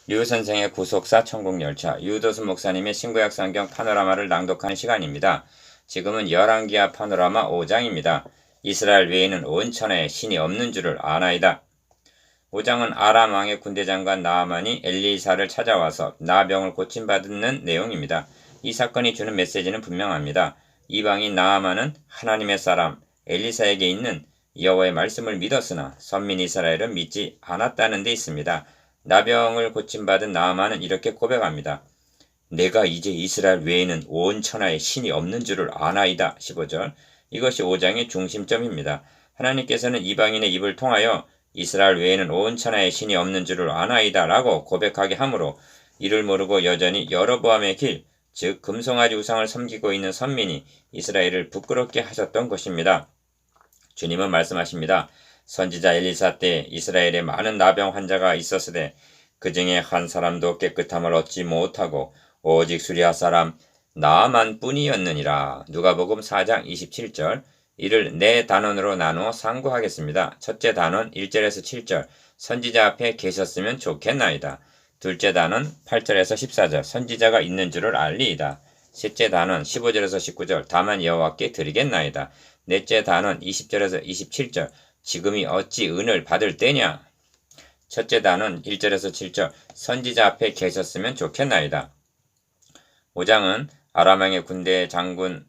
류 선생의 구속사 천국열차, 유도수 목사님의 신구약 성경 파노라마를 낭독하는 시간입니다. 지금은 열왕기하 파노라마 5장입니다. 이스라엘 외에는 온 천하에 신이 없는 줄을 아나이다. 5장은 아람 왕의 군대장관 나아만이 엘리사를 찾아와서 나병을 고침받는 내용입니다. 이 사건이 주는 메시지는 분명합니다. 이방인 나아만은 하나님의 사람 엘리사에게 있는 여호와의 말씀을 믿었으나 선민 이스라엘은 믿지 않았다는 데 있습니다. 나병을 고침받은 나아만은 이렇게 고백합니다. 내가 이제 이스라엘 외에는 온 천하에 신이 없는 줄을 아나이다. 15절. 이것이 5장의 중심점입니다. 하나님께서는 이방인의 입을 통하여 이스라엘 외에는 온 천하에 신이 없는 줄을 아나이다 라고 고백하게 하므로 이를 모르고 여전히 여로보암의 길, 즉 금송아지 우상을 섬기고 있는 선민이 이스라엘을 부끄럽게 하셨던 것입니다. 주님은 말씀하십니다. 선지자 엘리사 때 이스라엘에 많은 나병 환자가 있었으되 그 중에 한 사람도 깨끗함을 얻지 못하고 오직 수리아 사람 나아만 뿐이었느니라. 누가복음 4장 27절. 이를 네 단원으로 나누어 상고하겠습니다. 첫째 단원 1절에서 7절. 선지자 앞에 계셨으면 좋겠나이다. 둘째 단원 8절에서 14절. 선지자가 있는 줄을 알리이다. 셋째 단원 15절에서 19절. 다만 여호와께 드리겠나이다. 넷째 단원 20절에서 27절. 지금이 어찌 은을 받을 때냐? 첫째 단원 1절에서 7절. 선지자 앞에 계셨으면 좋겠나이다. 5장은 아람 왕의 군대 장관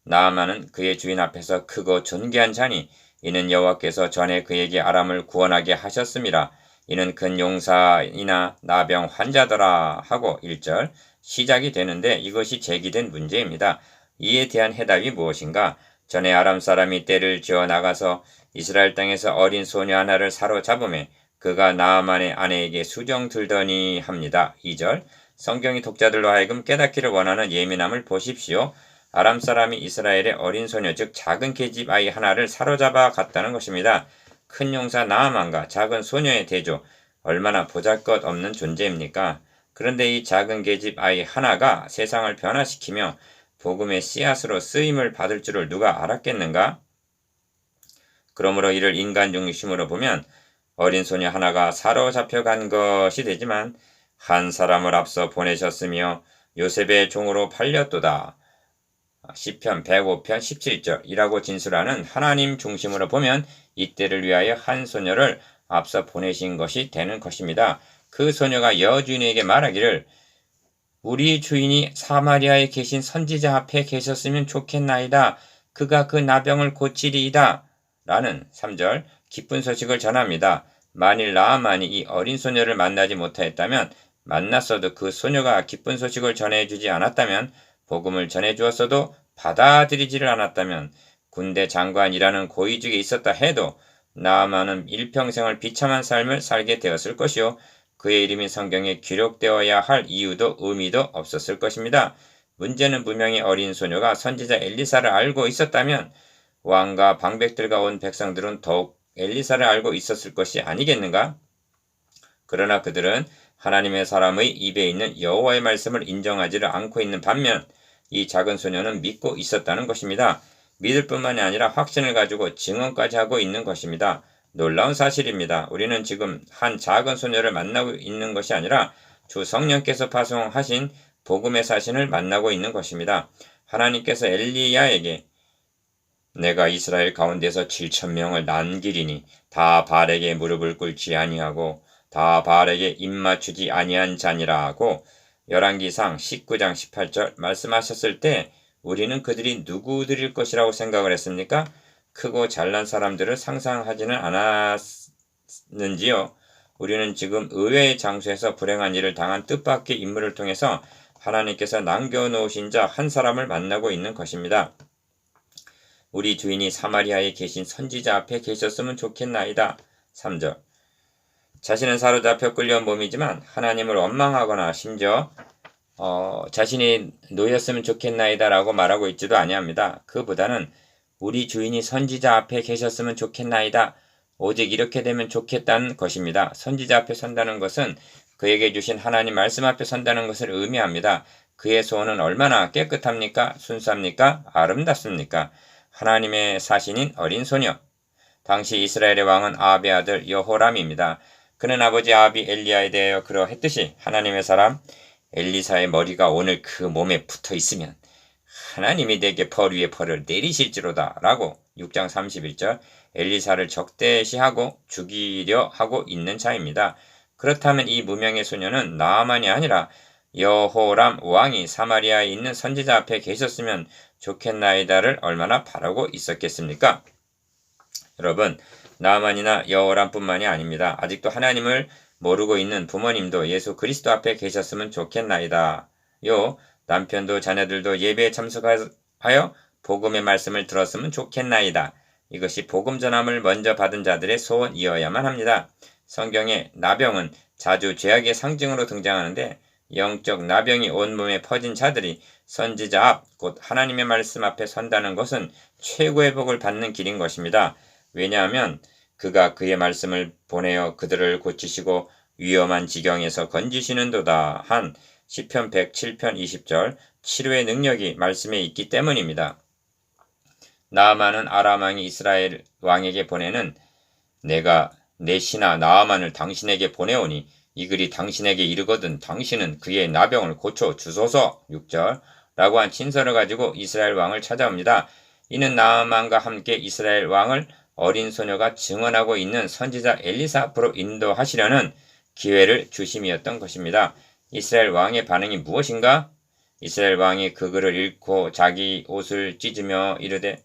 나아만은 그의 주인 앞에서 크고 존귀한 자니 이는 여호와께서 전에 그에게 아람을 구원하게 하셨음이라. 이는 큰 용사이나 나병 환자더라 하고 1절 시작이 되는데 이것이 제기된 문제입니다. 이에 대한 해답이 무엇인가? 전에 아람 사람이 떼를 지어 나가서 이스라엘 땅에서 어린 소녀 하나를 사로잡음에 그가 나아만의 아내에게 수정 들더니 합니다. 2절 성경이 독자들로 하여금 깨닫기를 원하는 예민함을 보십시오. 아람 사람이 이스라엘의 어린 소녀 즉 작은 계집 아이 하나를 사로잡아 갔다는 것입니다. 큰 용사 나아만과 작은 소녀의 대조 얼마나 보잘것없는 존재입니까? 그런데 이 작은 계집 아이 하나가 세상을 변화시키며 복음의 씨앗으로 쓰임을 받을 줄을 누가 알았겠는가? 그러므로 이를 인간 중심으로 보면 어린 소녀 하나가 사로잡혀간 것이 되지만 한 사람을 앞서 보내셨으며 요셉의 종으로 팔렸도다. 시편 105편 17절이라고 진술하는 하나님 중심으로 보면 이때를 위하여 한 소녀를 앞서 보내신 것이 되는 것입니다. 그 소녀가 여주인에게 말하기를 우리 주인이 사마리아에 계신 선지자 앞에 계셨으면 좋겠나이다. 그가 그 나병을 고치리이다. 라는 3절 기쁜 소식을 전합니다. 만일 나아만이 이 어린 소녀를 만나지 못하였다면 만났어도 그 소녀가 기쁜 소식을 전해주지 않았다면 복음을 전해주었어도 받아들이지를 않았다면 군대 장관이라는 고위직에 있었다 해도 나아만은 일평생을 비참한 삶을 살게 되었을 것이요. 그의 이름이 성경에 기록되어야 할 이유도 의미도 없었을 것입니다. 문제는 분명히 어린 소녀가 선지자 엘리사를 알고 있었다면 왕과 방백들과 온 백성들은 더욱 엘리사를 알고 있었을 것이 아니겠는가? 그러나 그들은 하나님의 사람의 입에 있는 여호와의 말씀을 인정하지를 않고 있는 반면 이 작은 소녀는 믿고 있었다는 것입니다. 믿을 뿐만이 아니라 확신을 가지고 증언까지 하고 있는 것입니다. 놀라운 사실입니다. 우리는 지금 한 작은 소녀를 만나고 있는 것이 아니라 주 성령께서 파송하신 복음의 사신을 만나고 있는 것입니다. 하나님께서 엘리야에게 내가 이스라엘 가운데서 7,000명을 남기리니 다 바알에게 무릎을 꿇지 아니하고 다 바알에게 입맞추지 아니한 자니라 하고 열왕기상 19장 18절 말씀하셨을 때 우리는 그들이 누구들일 것이라고 생각을 했습니까? 크고 잘난 사람들을 상상하지는 않았는지요? 우리는 지금 의외의 장소에서 불행한 일을 당한 뜻밖의 인물을 통해서 하나님께서 남겨놓으신 자 한 사람을 만나고 있는 것입니다. 우리 주인이 사마리아에 계신 선지자 앞에 계셨으면 좋겠나이다. 3절 자신은 사로잡혀 끌려온 몸이지만 하나님을 원망하거나 심지어 자신이 놓였으면 좋겠나이다 라고 말하고 있지도 아니합니다. 그보다는 우리 주인이 선지자 앞에 계셨으면 좋겠나이다. 오직 이렇게 되면 좋겠다는 것입니다. 선지자 앞에 선다는 것은 그에게 주신 하나님 말씀 앞에 선다는 것을 의미합니다. 그의 소원은 얼마나 깨끗합니까? 순수합니까? 아름답습니까? 하나님의 사신인 어린 소녀. 당시 이스라엘의 왕은 아합의 아들 여호람입니다. 그는 아버지 아합이 엘리야에 대하여 그러했듯이 하나님의 사람 엘리사의 머리가 오늘 그 몸에 붙어 있으면 하나님이 내게 벌 위에 벌을 내리실지로다 라고 6장 31절 엘리사를 적대시하고 죽이려 하고 있는 자입니다. 그렇다면 이 무명의 소녀는 나아만이 아니라 여호람 왕이 사마리아에 있는 선지자 앞에 계셨으면 좋겠나이다를 얼마나 바라고 있었겠습니까? 여러분, 나아만이나 여호람뿐만이 아닙니다. 아직도 하나님을 모르고 있는 부모님도 예수 그리스도 앞에 계셨으면 좋겠나이다. 남편도 자녀들도 예배에 참석하여 복음의 말씀을 들었으면 좋겠나이다. 이것이 복음 전함을 먼저 받은 자들의 소원이어야만 합니다. 성경에 나병은 자주 죄악의 상징으로 등장하는데 영적 나병이 온몸에 퍼진 자들이 선지자 앞, 곧 하나님의 말씀 앞에 선다는 것은 최고의 복을 받는 길인 것입니다. 왜냐하면 그가 그의 말씀을 보내어 그들을 고치시고 위험한 지경에서 건지시는도다 한 시편 107편 20절 치료의 능력이 말씀에 있기 때문입니다. 나아만은 아람 왕이 이스라엘 왕에게 보내는 내가 내 신하 나아만을 당신에게 보내오니 이 글이 당신에게 이르거든 당신은 그의 나병을 고쳐 주소서 6절 라고 한 친서를 가지고 이스라엘 왕을 찾아옵니다. 이는 나아만과 함께 이스라엘 왕을 어린 소녀가 증언하고 있는 선지자 엘리사 앞으로 인도하시려는 기회를 주심이었던 것입니다. 이스라엘 왕의 반응이 무엇인가? 이스라엘 왕이 그 글을 읽고 자기 옷을 찢으며 이르되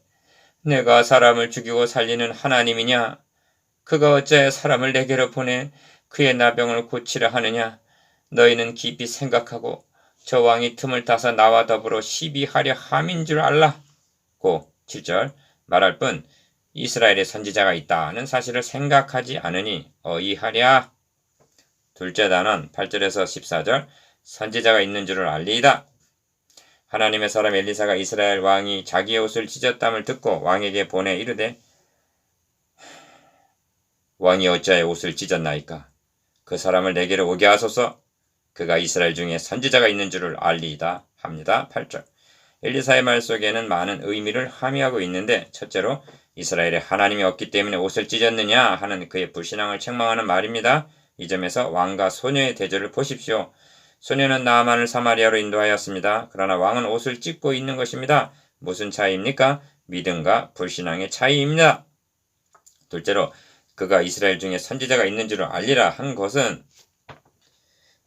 내가 사람을 죽이고 살리는 하나님이냐? 그가 어찌하여 사람을 내게로 보내 그의 나병을 고치려 하느냐? 너희는 깊이 생각하고 저 왕이 틈을 타서 나와 더불어 시비하려 함인 줄 알라. 고 7절 말할 뿐 이스라엘의 선지자가 있다는 사실을 생각하지 않으니 어이하랴. 둘째 단원 8절에서 14절 선지자가 있는 줄을 알리이다. 하나님의 사람 엘리사가 이스라엘 왕이 자기의 옷을 찢었담을 듣고 왕에게 보내 이르되 왕이 어찌하여 옷을 찢었나이까? 그 사람을 내게로 오게 하소서. 그가 이스라엘 중에 선지자가 있는 줄을 알리이다 합니다. 8절 엘리사의 말 속에는 많은 의미를 함의하고 있는데 첫째로 이스라엘에 하나님이 없기 때문에 옷을 찢었느냐 하는 그의 불신앙을 책망하는 말입니다. 이 점에서 왕과 소녀의 대조를 보십시오. 소녀는 나아만을 사마리아로 인도하였습니다. 그러나 왕은 옷을 찢고 있는 것입니다. 무슨 차이입니까? 믿음과 불신앙의 차이입니다. 둘째로 그가 이스라엘 중에 선지자가 있는 줄을 알리라 한 것은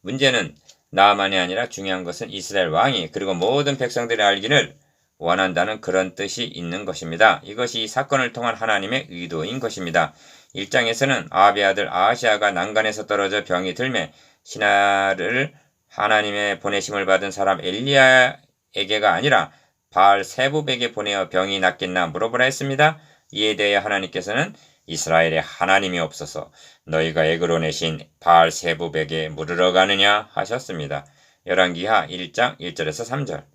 문제는 나아만이 아니라 중요한 것은 이스라엘 왕이 그리고 모든 백성들이 알기를 원한다는 그런 뜻이 있는 것입니다. 이것이 이 사건을 통한 하나님의 의도인 것입니다. 1장에서는 아합의 아들 아하시아가 난간에서 떨어져 병이 들매 신하를 하나님의 보내심을 받은 사람 엘리야에게가 아니라 바알 세부백에 보내어 병이 낫겠나 물어보라 했습니다. 이에 대해 하나님께서는 이스라엘에 하나님이 없어서 너희가 애그로 내신 바알 세부백에 물으러 가느냐 하셨습니다. 열왕기하 1장 1절에서 3절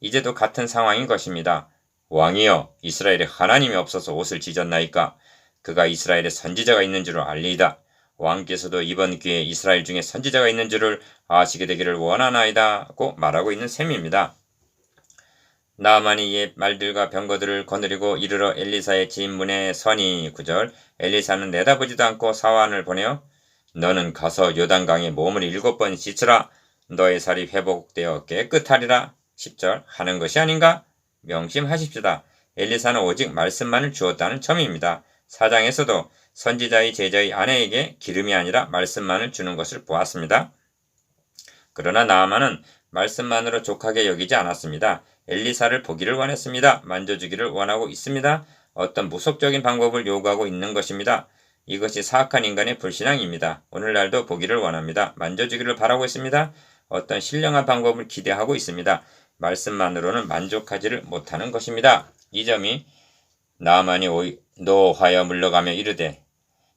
이제도 같은 상황인 것입니다. 왕이여 이스라엘에 하나님이 없어서 옷을 찢었나이까? 그가 이스라엘에 선지자가 있는 줄을 알리이다. 왕께서도 이번 기회에 이스라엘 중에 선지자가 있는 줄을 아시게 되기를 원하나이다고 말하고 있는 셈입니다. 나아만이 옛 말들과 병거들을 거느리고 이르러 엘리사의 집 문에 서니 9절 엘리사는 내다보지도 않고 사환을 보내어 너는 가서 요단강에 몸을 7번 씻으라. 너의 살이 회복되어 깨끗하리라. 10절 하는 것이 아닌가? 명심하십시다. 엘리사는 오직 말씀만을 주었다는 점입니다. 4장에서도 선지자의 제자의 아내에게 기름이 아니라 말씀만을 주는 것을 보았습니다. 그러나 나아만은 말씀만으로 족하게 여기지 않았습니다. 엘리사를 보기를 원했습니다. 만져주기를 원하고 있습니다. 어떤 무속적인 방법을 요구하고 있는 것입니다. 이것이 사악한 인간의 불신앙입니다. 오늘날도 보기를 원합니다. 만져주기를 바라고 있습니다. 어떤 신령한 방법을 기대하고 있습니다. 말씀만으로는 만족하지를 못하는 것입니다. 이 점이 나아만이 노하여 물러가며 이르되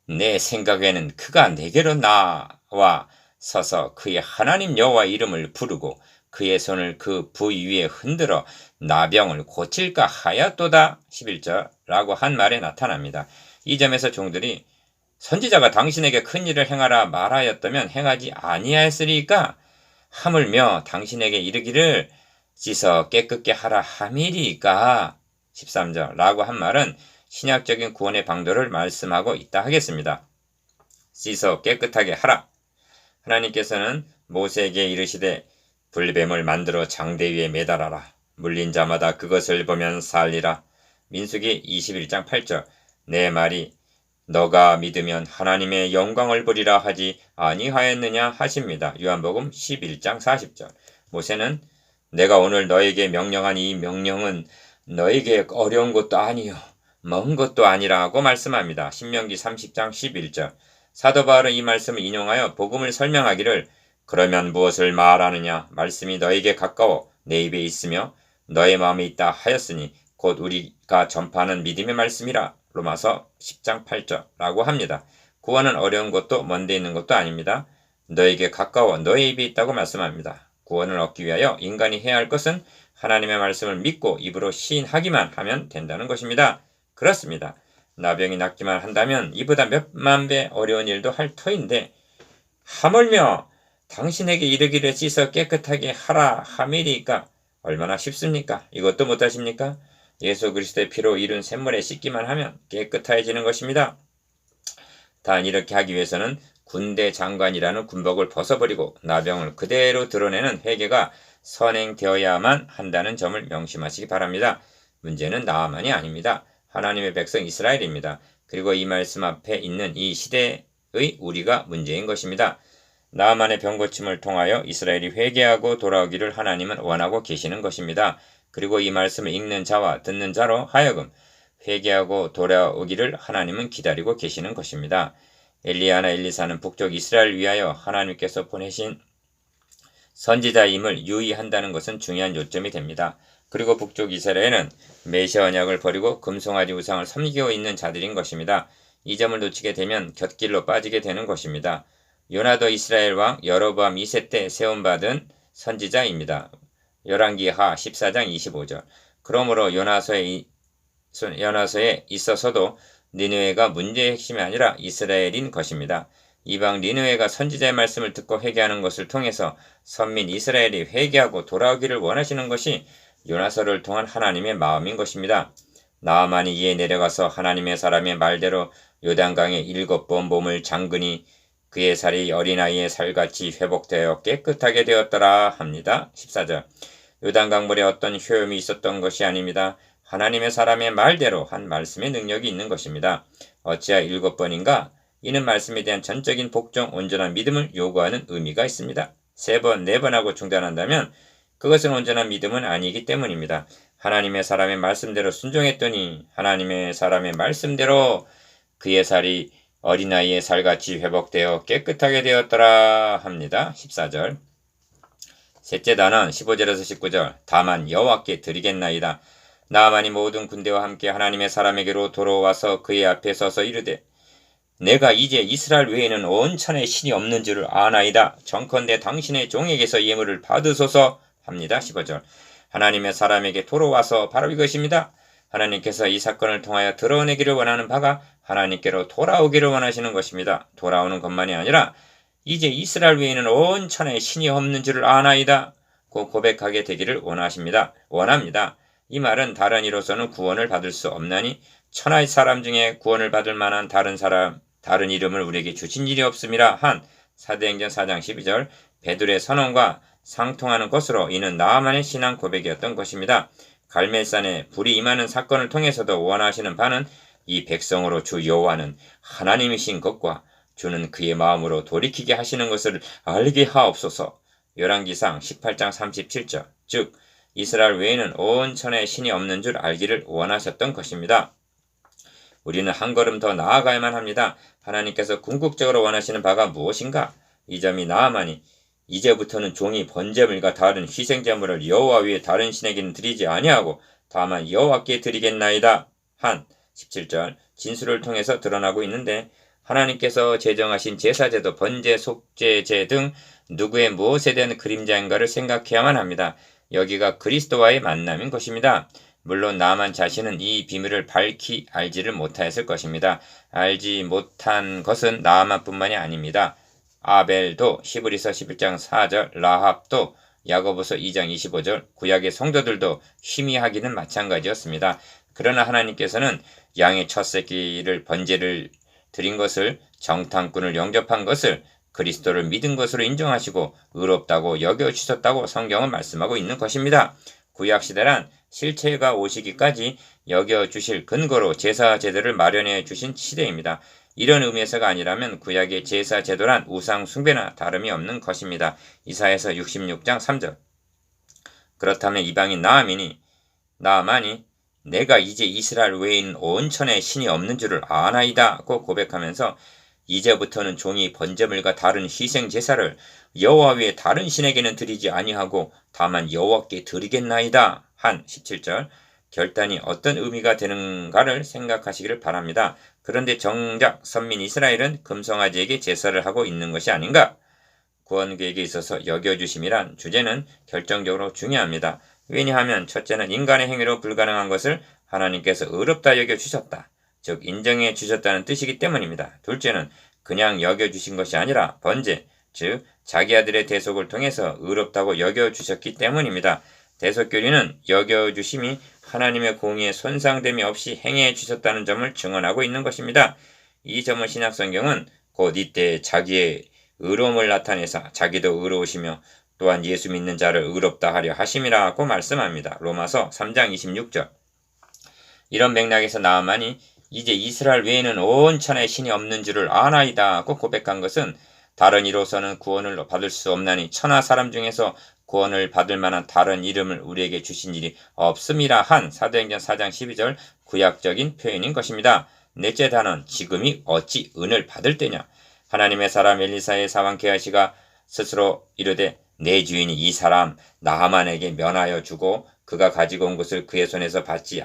내 생각에는 그가 내게로 나와 서서 그의 하나님 여호와 이름을 부르고 그의 손을 그 부위 위에 흔들어 나병을 고칠까 하였도다 11절라고 한 말에 나타납니다. 이 점에서 종들이 선지자가 당신에게 큰 일을 행하라 말하였다면 행하지 아니하였으리까 하물며 당신에게 이르기를 씻어 깨끗게 하라 함이리까 13절 라고 한 말은 신약적인 구원의 방도를 말씀하고 있다 하겠습니다. 씻어 깨끗하게 하라. 하나님께서는 모세에게 이르시되 불뱀을 만들어 장대 위에 매달아라. 물린 자마다 그것을 보면 살리라. 민수기 21장 8절. 내 말이 너가 믿으면 하나님의 영광을 보리라 하지 아니하였느냐 하십니다. 요한복음 11장 40절. 모세는 내가 오늘 너에게 명령한 이 명령은 너에게 어려운 것도 아니요 먼 것도 아니라고 말씀합니다. 신명기 30장 11절. 사도 바울은 이 말씀을 인용하여 복음을 설명하기를 그러면 무엇을 말하느냐 말씀이 너에게 가까워 내 입에 있으며 너의 마음에 있다 하였으니 곧 우리가 전파하는 믿음의 말씀이라. 로마서 10장 8절라고 합니다. 구원은 어려운 것도 먼데 있는 것도 아닙니다. 너에게 가까워 너의 입에 있다고 말씀합니다. 구원을 얻기 위하여 인간이 해야 할 것은 하나님의 말씀을 믿고 입으로 시인하기만 하면 된다는 것입니다. 그렇습니다. 나병이 낫기만 한다면 이보다 몇만 배 어려운 일도 할 터인데 하물며 당신에게 이르기를 씻어 깨끗하게 하라 함이리까 얼마나 쉽습니까? 이것도 못하십니까? 예수 그리스도의 피로 이룬 샘물에 씻기만 하면 깨끗해지는 것입니다. 단 이렇게 하기 위해서는 군대 장관이라는 군복을 벗어버리고 나병을 그대로 드러내는 회개가 선행되어야만 한다는 점을 명심하시기 바랍니다. 문제는 나아만이 아닙니다. 하나님의 백성 이스라엘입니다. 그리고 이 말씀 앞에 있는 이 시대의 우리가 문제인 것입니다. 나아만의 병고침을 통하여 이스라엘이 회개하고 돌아오기를 하나님은 원하고 계시는 것입니다. 그리고 이 말씀을 읽는 자와 듣는 자로 하여금 회개하고 돌아오기를 하나님은 기다리고 계시는 것입니다. 엘리야나 엘리사는 북쪽 이스라엘을 위하여 하나님께서 보내신 선지자임을 유의한다는 것은 중요한 요점이 됩니다. 그리고 북쪽 이스라엘은 메시아 언약을 버리고 금송아지 우상을 섬기고 있는 자들인 것입니다. 이 점을 놓치게 되면 곁길로 빠지게 되는 것입니다. 요나도 이스라엘 왕 여로보암 2세 때 세움받은 선지자입니다. 열왕기하 14장 25절. 그러므로 요나서에 있어서도 니느웨가 문제의 핵심이 아니라 이스라엘인 것입니다. 이방 니느웨가 선지자의 말씀을 듣고 회개하는 것을 통해서 선민 이스라엘이 회개하고 돌아오기를 원하시는 것이 요나서를 통한 하나님의 마음인 것입니다. 나아만이 이에 내려가서 하나님의 사람의 말대로 요단강에 7번 몸을 잠그니 그의 살이 어린아이의 살같이 회복되어 깨끗하게 되었더라 합니다. 14절. 요단강물에 어떤 효험이 있었던 것이 아닙니다. 하나님의 사람의 말대로 한 말씀의 능력이 있는 것입니다. 어찌하여 7번인가? 이는 말씀에 대한 전적인 복종, 온전한 믿음을 요구하는 의미가 있습니다. 3번, 4번 하고 중단한다면 그것은 온전한 믿음은 아니기 때문입니다. 하나님의 사람의 말씀대로 순종했더니 하나님의 사람의 말씀대로 그의 살이 어린아이의 살같이 회복되어 깨끗하게 되었더라 합니다. 14절. 셋째 단원 15절에서 19절. 다만 여호와께 드리겠나이다. 나아만이 모든 군대와 함께 하나님의 사람에게로 돌아와서 그의 앞에 서서 이르되 내가 이제 이스라엘 외에는 온 천에 신이 없는 줄을 아나이다. 정컨대 당신의 종에게서 예물을 받으소서 합니다. 15절. 하나님의 사람에게 돌아와서 바로 이것입니다. 하나님께서 이 사건을 통하여 드러내기를 원하는 바가 하나님께로 돌아오기를 원하시는 것입니다. 돌아오는 것만이 아니라 이제 이스라엘 외에는 온 천에 신이 없는 줄을 아나이다. 고 고백하게 되기를 원합니다. 이 말은 다른 이로서는 구원을 받을 수 없나니 천하의 사람 중에 구원을 받을 만한 다른 이름을 우리에게 주신 일이 없음이라 한 사도행전 4장 12절 베드로의 선언과 상통하는 것으로 이는 나아만의 신앙 고백이었던 것입니다. 갈멜산에 불이 임하는 사건을 통해서도 원하시는 바는 이 백성으로 주 여호와는 하나님이신 것과 주는 그의 마음으로 돌이키게 하시는 것을 알게 하옵소서. 열왕기상 18장 37절 즉 이스라엘 외에는 온 천에 신이 없는 줄 알기를 원하셨던 것입니다. 우리는 한 걸음 더 나아가야만 합니다. 하나님께서 궁극적으로 원하시는 바가 무엇인가? 이 점이 나아만이 이제부터는 종이 번제물과 다른 희생제물을 여호와 위에 다른 신에게는 드리지 아니하고 다만 여호와께 드리겠나이다. 한 17절 진수를 통해서 드러나고 있는데 하나님께서 제정하신 제사제도 번제, 속죄제 등 누구의 무엇에 대한 그림자인가를 생각해야만 합니다. 여기가 그리스도와의 만남인 것입니다. 물론 나만 자신은 이 비밀을 밝히 알지를 못하였을 것입니다. 알지 못한 것은 나만뿐만이 아닙니다. 아벨도 히브리서 11장 4절, 라합도 야고보서 2장 25절, 구약의 성도들도 희미하기는 마찬가지였습니다. 그러나 하나님께서는 양의 첫 새끼를 번제를 드린 것을 정탐꾼을 영접한 것을 그리스도를 믿은 것으로 인정하시고 의롭다고 여겨주셨다고 성경은 말씀하고 있는 것입니다. 구약시대란 실체가 오시기까지 여겨주실 근거로 제사 제도를 마련해 주신 시대입니다. 이런 의미에서가 아니라면 구약의 제사 제도란 우상 숭배나 다름이 없는 것입니다. 이사야서 66장 3절. 그렇다면 이방인 나아만이 내가 이제 이스라엘 외인 온 천에 신이 없는 줄을 아나이다고 고백하면서 이제부터는 종이 번제물과 다른 희생 제사를 여호와 외에 다른 신에게는 드리지 아니하고 다만 여호와께 드리겠나이다 한 17절. 결단이 어떤 의미가 되는가를 생각하시기를 바랍니다. 그런데 정작 선민 이스라엘은 금송아지에게 제사를 하고 있는 것이 아닌가? 구원계획에 있어서 여겨주심이란 주제는 결정적으로 중요합니다. 왜냐하면 첫째는 인간의 행위로 불가능한 것을 하나님께서 의롭다 여겨주셨다. 즉 인정해 주셨다는 뜻이기 때문입니다. 둘째는 그냥 여겨주신 것이 아니라 번제, 즉 자기 아들의 대속을 통해서 의롭다고 여겨주셨기 때문입니다. 대속교리는 여겨주심이 하나님의 공의에 손상됨이 없이 행해 주셨다는 점을 증언하고 있는 것입니다. 이 점을 신약성경은 곧 이때 자기의 의로움을 나타내사 자기도 의로우시며 또한 예수 믿는 자를 의롭다 하려 하심이라고 말씀합니다. 로마서 3장 26절. 이런 맥락에서 나아만이 이제 이스라엘 외에는 온 천하에 신이 없는 줄을 아나이다고 고백한 것은 다른 이로서는 구원을 받을 수 없나니 천하 사람 중에서 구원을 받을 만한 다른 이름을 우리에게 주신 일이 없음이라 한 사도행전 4장 12절 구약적인 표현인 것입니다. 넷째 단원 지금이 어찌 은을 받을 때냐. 하나님의 사람 엘리사의 사환 게하시가 스스로 이르되 내 주인이 이 사람 나하만에게 면하여 주고 그가 가지고 온 것을 그의 손에서 받지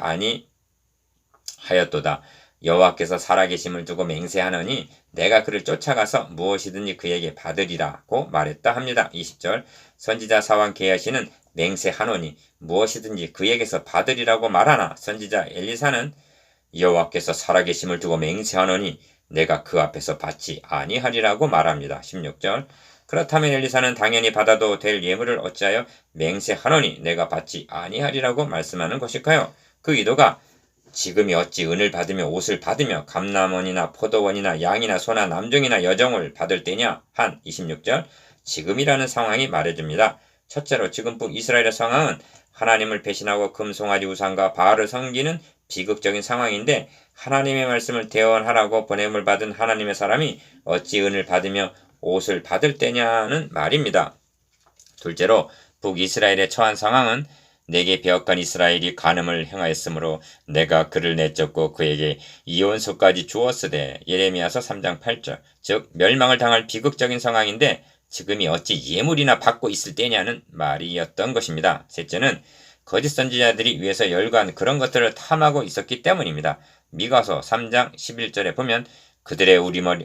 아니하였도다. 여호와께서 살아계심을 두고 맹세하노니 내가 그를 쫓아가서 무엇이든지 그에게 받으리라고 말했다 합니다. 20절 선지자 사환 게하시는 맹세하노니 무엇이든지 그에게서 받으리라고 말하나 선지자 엘리사는 여호와께서 살아계심을 두고 맹세하노니 내가 그 앞에서 받지 아니하리라고 말합니다. 16절 그렇다면 엘리사는 당연히 받아도 될 예물을 어찌하여 맹세하노니 내가 받지 아니하리라고 말씀하는 것일까요? 그 의도가 지금이 어찌 은을 받으며 옷을 받으며 감람원이나 포도원이나 양이나 소나 남종이나 여종을 받을 때냐 한 26절 지금이라는 상황이 말해줍니다. 첫째로 지금 북이스라엘의 상황은 하나님을 배신하고 금송아지 우상과 바알을 섬기는 비극적인 상황인데 하나님의 말씀을 대언하라고 보냄을 받은 하나님의 사람이 어찌 은을 받으며 옷을 받을 때냐는 말입니다. 둘째로 북이스라엘의 처한 상황은 내게 배역한 이스라엘이 간음을 행하였으므로 내가 그를 내쫓고 그에게 이혼소까지 주었으되 예레미야서 3장 8절 즉 멸망을 당할 비극적인 상황인데 지금이 어찌 예물이나 받고 있을 때냐는 말이었던 것입니다. 셋째는 거짓 선지자들이 위에서 열간 그런 것들을 탐하고 있었기 때문입니다. 미가서 3장 11절에 보면 그들의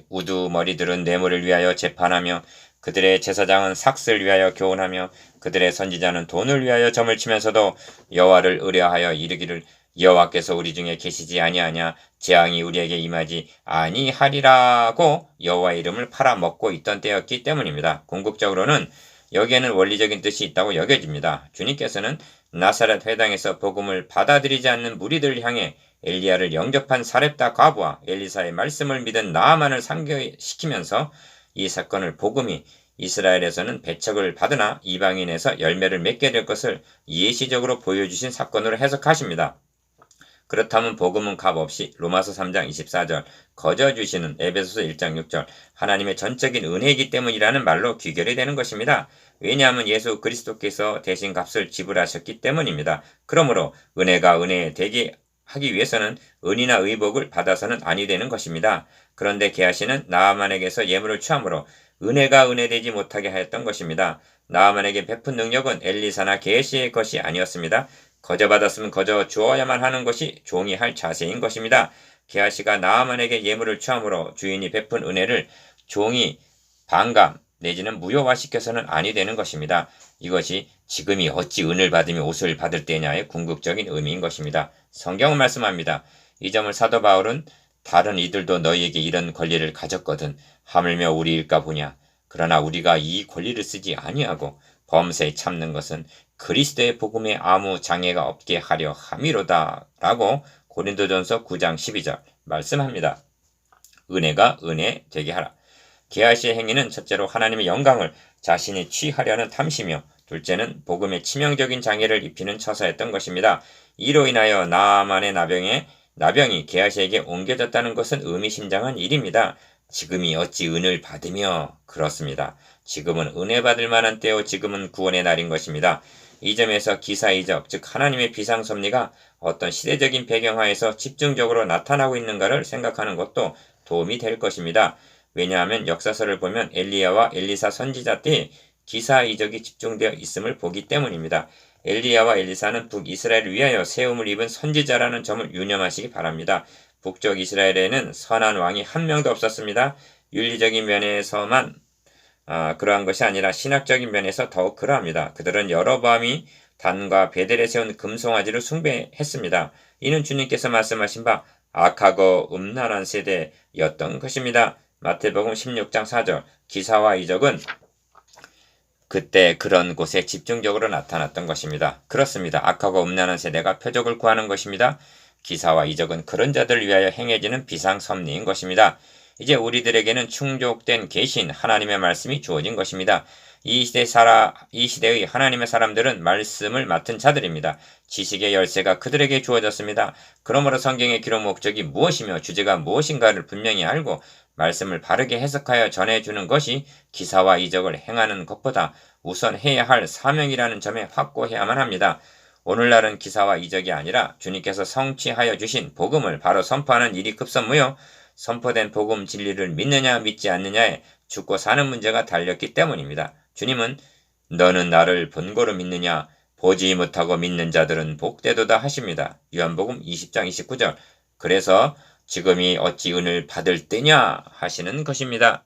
우두머리들은 뇌물을 위하여 재판하며 그들의 제사장은 삭슬 위하여 교훈하며 그들의 선지자는 돈을 위하여 점을 치면서도 여호와를 의뢰하여 이르기를 여호와께서 우리 중에 계시지 아니하냐 재앙이 우리에게 임하지 아니하리라고 여호와의 이름을 팔아먹고 있던 때였기 때문입니다. 궁극적으로는 여기에는 원리적인 뜻이 있다고 여겨집니다. 주님께서는 나사렛 회당에서 복음을 받아들이지 않는 무리들을 향해 엘리야를 영접한 사렙다 과부와 엘리사의 말씀을 믿은 나아만을 상기시키면서 이 사건을 복음이 이스라엘에서는 배척을 받으나 이방인에서 열매를 맺게 될 것을 예시적으로 보여주신 사건으로 해석하십니다. 그렇다면 복음은 값없이 로마서 3장 24절 거저주시는 에베소서 1장 6절 하나님의 전적인 은혜이기 때문이라는 말로 귀결이 되는 것입니다. 왜냐하면 예수 그리스도께서 대신 값을 지불하셨기 때문입니다. 그러므로 은혜가 은혜 되게 하기 위해서는 은이나 의복을 받아서는 아니 되는 것입니다. 그런데 게하시는 나아만에게서 예물을 취함으로 은혜가 은혜되지 못하게 하였던 것입니다. 나아만에게 베푼 능력은 엘리사나 게하시의 것이 아니었습니다. 거저 받았으면 거저 주어야만 하는 것이 종이 할 자세인 것입니다. 게하시가 나아만에게 예물을 취함으로 주인이 베푼 은혜를 종이 반감 내지는 무효화시켜서는 아니 되는 것입니다. 이것이 지금이 어찌 은을 받으며 옷을 받을 때냐의 궁극적인 의미인 것입니다. 성경은 말씀합니다. 이 점을 사도 바울은 다른 이들도 너희에게 이런 권리를 가졌거든 하물며 우리일까 보냐. 그러나 우리가 이 권리를 쓰지 아니하고 범사에 참는 것은 그리스도의 복음에 아무 장애가 없게 하려 함이로다 라고 고린도전서 9장 12절 말씀합니다. 은혜가 은혜 되게 하라. 게하시의 행위는 첫째로 하나님의 영광을 자신이 취하려는 탐심이요, 둘째는 복음에 치명적인 장애를 입히는 처사였던 것입니다. 이로 인하여 나아만의 나병이 게하시에게 옮겨졌다는 것은 의미심장한 일입니다. 지금이 어찌 은을 받으며, 그렇습니다. 지금은 은혜 받을 만한 때요, 지금은 구원의 날인 것입니다. 이 점에서 기사이적, 즉 하나님의 비상섭리가 어떤 시대적인 배경하에서 집중적으로 나타나고 있는가를 생각하는 것도 도움이 될 것입니다. 왜냐하면 역사서를 보면 엘리야와 엘리사 선지자 때 기사이적이 집중되어 있음을 보기 때문입니다. 엘리야와 엘리사는 북이스라엘을 위하여 세움을 입은 선지자라는 점을 유념하시기 바랍니다. 북쪽 이스라엘에는 선한 왕이 한 명도 없었습니다. 윤리적인 면에서만 그러한 것이 아니라 신학적인 면에서 더욱 그러합니다. 그들은 여로보암이 단과 베델에 세운 금송아지를 숭배했습니다. 이는 주님께서 말씀하신 바 악하고 음란한 세대였던 것입니다. 마태복음 16장 4절. 기사와 이적은 그때 그런 곳에 집중적으로 나타났던 것입니다. 그렇습니다. 악하고 음란한 세대가 표적을 구하는 것입니다. 기사와 이적은 그런 자들을 위하여 행해지는 비상섭리인 것입니다. 이제 우리들에게는 충족된 계신 하나님의 말씀이 주어진 것입니다. 이 시대의 하나님의 사람들은 말씀을 맡은 자들입니다. 지식의 열쇠가 그들에게 주어졌습니다. 그러므로 성경의 기록 목적이 무엇이며 주제가 무엇인가를 분명히 알고 말씀을 바르게 해석하여 전해주는 것이 기사와 이적을 행하는 것보다 우선 해야 할 사명이라는 점에 확고해야만 합니다. 오늘날은 기사와 이적이 아니라 주님께서 성취하여 주신 복음을 바로 선포하는 일이 급선무요, 선포된 복음 진리를 믿느냐 믿지 않느냐에 죽고 사는 문제가 달렸기 때문입니다. 주님은 너는 나를 본고로 믿느냐, 보지 못하고 믿는 자들은 복되도다 하십니다. 요한복음 20장 29절. 그래서 지금이 어찌 은을 받을 때냐 하시는 것입니다.